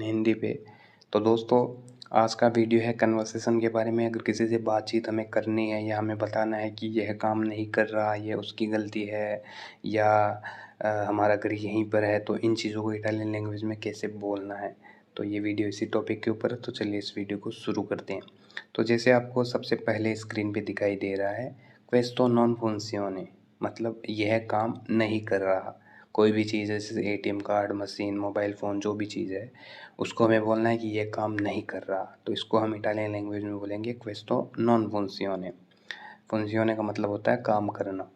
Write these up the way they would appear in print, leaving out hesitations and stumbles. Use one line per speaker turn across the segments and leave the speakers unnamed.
हिंदी पे। तो दोस्तों, आज का वीडियो है कन्वर्सेशन के बारे में। अगर किसी से बातचीत हमें करनी है या हमें बताना है कि यह काम नहीं कर रहा, ये उसकी गलती है या हमारा घर यहीं पर है, तो इन चीज़ों को इटालियन लैंग्वेज में कैसे बोलना है, तो ये वीडियो इसी टॉपिक के ऊपर है। तो चलिए इस वीडियो को शुरू करते हैं। तो जैसे आपको सबसे पहले स्क्रीन पे दिखाई दे रहा है क्वेस्टो नॉन फंक्शियोने, मतलब यह काम नहीं कर रहा। कोई भी चीज़ है जैसे ATM card, machine, mobile phone, जो भी चीज़ है उसको हमें बोलना है कि ये काम नहीं कर रहा। तो इसको हम इटालियन लैंग्वेज में बोलेंगे क्वेस्टो नॉन फंक्शियोने। फंक्शियोने का मतलब होता है काम करना।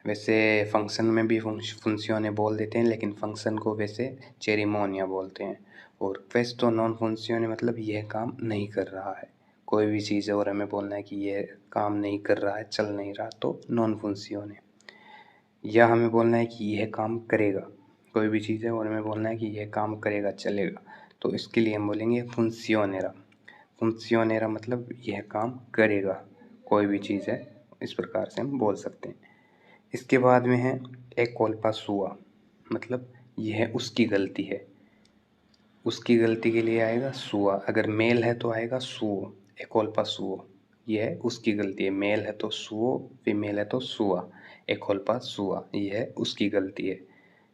वैसे फंक्शन में भी फंक्शियोने बोल देते हैं, लेकिन फंक्शन को वैसे चेरिमोनिया बोलते हैं। और क्वेस्टो नॉन फंक्शियोने मतलब यह काम नहीं कर रहा है। कोई भी चीज़ है और हमें बोलना है कि यह काम नहीं कर रहा है, चल नहीं रहा, तो नॉन फंक्शियोने। या हमें बोलना है कि यह काम करेगा। कोई भी चीज़ है और हमें बोलना है कि यह काम करेगा, चलेगा, तो इसके लिए हम बोलेंगे फंक्शियोनेरा। फंक्शियोनेरा मतलब यह काम करेगा। कोई भी चीज़ है, इस प्रकार से हम बोल सकते हैं। इसके बाद में है ए कोल्पा सुआ, मतलब यह उसकी गलती है। उसकी गलती के लिए आएगा सुआ। अगर मेल है तो आएगा सुओ, ए कोल्पा सुओ। यह उसकी गलती है। मेल है तो सुओ, फीमेल है तो सुआ। ए कोल्पा सुआ, यह उसकी गलती है।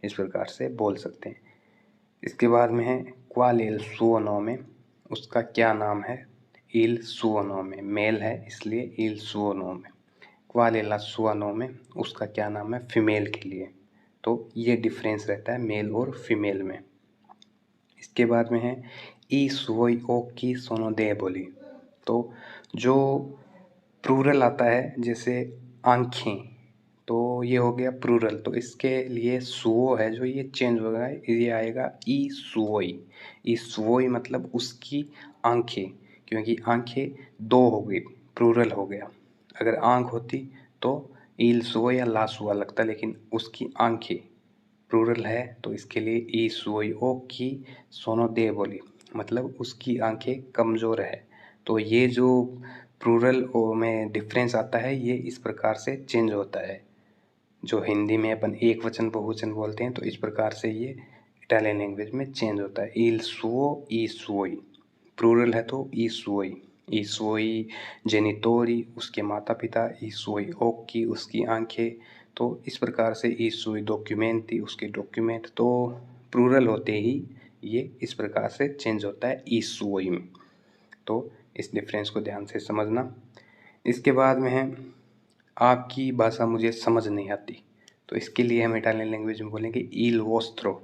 इस प्रकार से बोल सकते हैं। इसके बाद में है क्वाल इल सुओ नोमे, उसका क्या नाम है। इल सुओ नोमे, मेल है इसलिए इल सुओ नोमे। क्वाल इल सुओ नोमे, उसका क्या नाम है, फीमेल के लिए। तो ये डिफरेंस रहता है मेल और फीमेल में। इसके बाद में है ई सुओई ओ की सोनो दे बोली। तो जो प्लूरल आता है जैसे आँखें, तो ये हो गया प्लूरल। तो इसके लिए सुओ है जो ये चेंज हो गया है, ये आएगा ई सुओई। ई सुओई मतलब उसकी आँखें, क्योंकि आँखें दो हो गई, प्लूरल हो गया। अगर आँख होती तो ईल सुओ या ला सुआ लगता, लेकिन उसकी आँखें प्लूरल है तो इसके लिए ई सुओई ओ की सोनो दे बोली, मतलब उसकी आंखें कमज़ोर है। तो ये जो प्लूरल में डिफरेंस आता है, ये इस प्रकार से चेंज होता है। जो हिंदी में अपन एक वचन बहुवचन बोलते हैं, तो इस प्रकार से ये इटालियन लैंग्वेज में चेंज होता है। इल सुओ ई सुओई, प्लूरल है तो ई सुओई। ई सुओई जेनिटोरी, उसके माता पिता। ई सुओई ओक्की, उसकी आंखें। तो इस प्रकार से ई सुई डॉक्यूमेंटी, उसके डॉक्यूमेंट। तो प्लूरल होते ही ये इस प्रकार से चेंज होता है ई सुओई में। तो इस डिफरेंस को ध्यान से समझना। इसके बाद में है आपकी भाषा मुझे समझ नहीं आती। तो इसके लिए हम इटालियन लैंग्वेज में बोलेंगे इल वोस्ट्रो।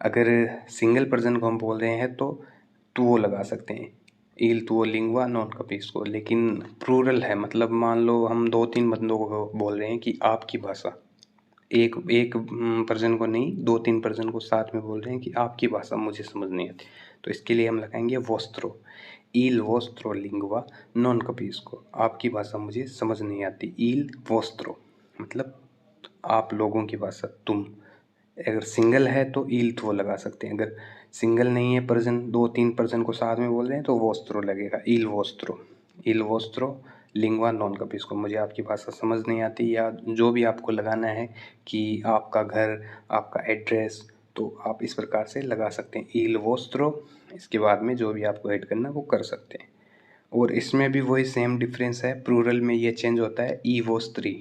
अगर सिंगल पर्सन को हम बोल रहे हैं तो तुओ लगा सकते हैं, इल तुओ लिंगुआ नॉन कैपिस्को। लेकिन प्लूरल है, मतलब मान लो हम दो तीन बंदों को बोल रहे हैं कि आपकी भाषा, एक एक पर्सन को नहीं, दो तीन पर्सन को साथ में बोल रहे हैं कि आपकी भाषा मुझे समझ नहीं आती। तो इसके लिए हम लगाएंगे वोस्त्रो। इल वोस्त्रो लिंगुआ नॉन कैपिस्को, आपकी भाषा मुझे समझ नहीं आती। इल वोस्त्रो मतलब आप लोगों की भाषा, तुम। अगर सिंगल है तो इल तुओ लगा सकते हैं। अगर सिंगल नहीं है पर्सन, दो तीन पर्सन को साथ में बोल रहे हैं, तो वोस्त्रो लगेगा, इल वोस्त्रो। इल वोस्त्रो लिंगुआ नॉन कैपिस्को, मुझे आपकी भाषा समझ नहीं आती। या जो भी आपको लगाना है कि आपका घर, आपका एड्रेस, तो आप इस प्रकार से लगा सकते हैं इल वोस्त्रो। इसके बाद में जो भी आपको ऐड करना वो कर सकते हैं। और इसमें भी वही सेम डिफरेंस है, प्लूरल में ये चेंज होता है ई वोस्त्री।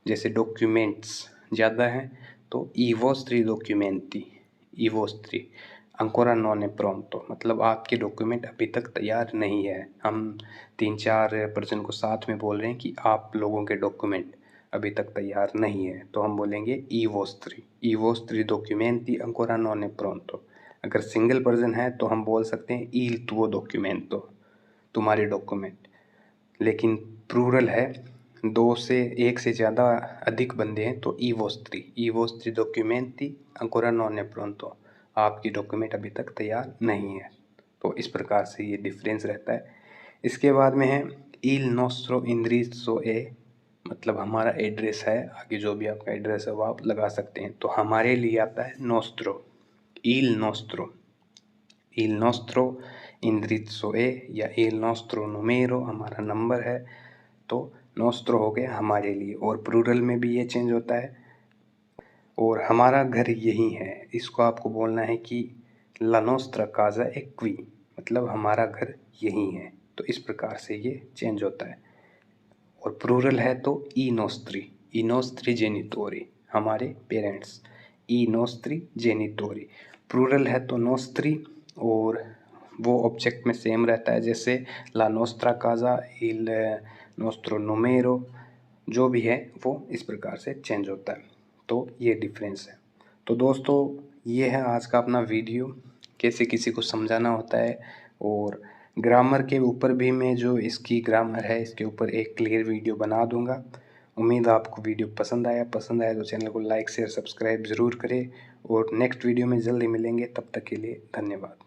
जैसे डॉक्यूमेंट्स ज़्यादा हैं तो ई वोस्त्री डॉक्यूमेंटी, ई वोस्त्री। अंकोरा नॉन है प्रोंतो, मतलब आपके डॉक्यूमेंट अभी तक तैयार नहीं है। हम तीन चार पर्सन को साथ में बोल रहे हैं कि आप लोगों के डॉक्यूमेंट अभी तक तैयार नहीं है, तो हम बोलेंगे ई वोस्त्री। ई वोस्त्री डॉक्यूमेंटी अंकोरा नॉन है प्रोंतो। अगर सिंगल पर्सन है तो हम बोल सकते हैं इल तुओ डॉक्यूमेंटो, तुम्हारे डॉक्यूमेंट। लेकिन प्लूरल है, दो से एक से ज़्यादा अधिक बंदे हैं तो ई वोस्त्री डॉक्यूमेंटी अंकोरा नॉन è pronto, आपकी डॉक्यूमेंट अभी तक तैयार नहीं है। तो इस प्रकार से ये डिफरेंस रहता है। इसके बाद में है il nostro indirizzo è, मतलब हमारा एड्रेस है। आगे जो भी आपका एड्रेस है वो आप लगा सकते हैं। तो हमारे लिए आता है nostro, il nostro, il nostro indirizzo è या il nostro numero, हमारा नंबर है। तो nostro हो गया हमारे लिए, और प्लूरल में भी ये चेंज होता है। और हमारा घर यही है, इसको आपको बोलना है कि ला नोस्त्रा काज़ा è qui, मतलब हमारा घर यहीं है। तो इस प्रकार से ये चेंज होता है। और प्लूरल है तो ई नोस्त्री जेनिटोरी, हमारे पेरेंट्स, ई नोस्त्री जेनिटोरी। प्लूरल है तो नोस्त्री, और वो ऑब्जेक्ट में सेम रहता है, जैसे ला नोस्त्रा काज़ा, इल नोस्त्रो नूमेरो, जो भी है वो इस प्रकार से चेंज होता है। तो ये डिफरेंस है। तो दोस्तों, ये है आज का अपना वीडियो, कैसे किसी को समझाना होता है। और ग्रामर के ऊपर भी मैं जो इसकी ग्रामर है इसके ऊपर एक क्लियर वीडियो बना दूंगा। उम्मीद आपको वीडियो पसंद आया तो चैनल को लाइक शेयर सब्सक्राइब ज़रूर करें। और नेक्स्ट वीडियो में जल्दी मिलेंगे, तब तक के लिए धन्यवाद।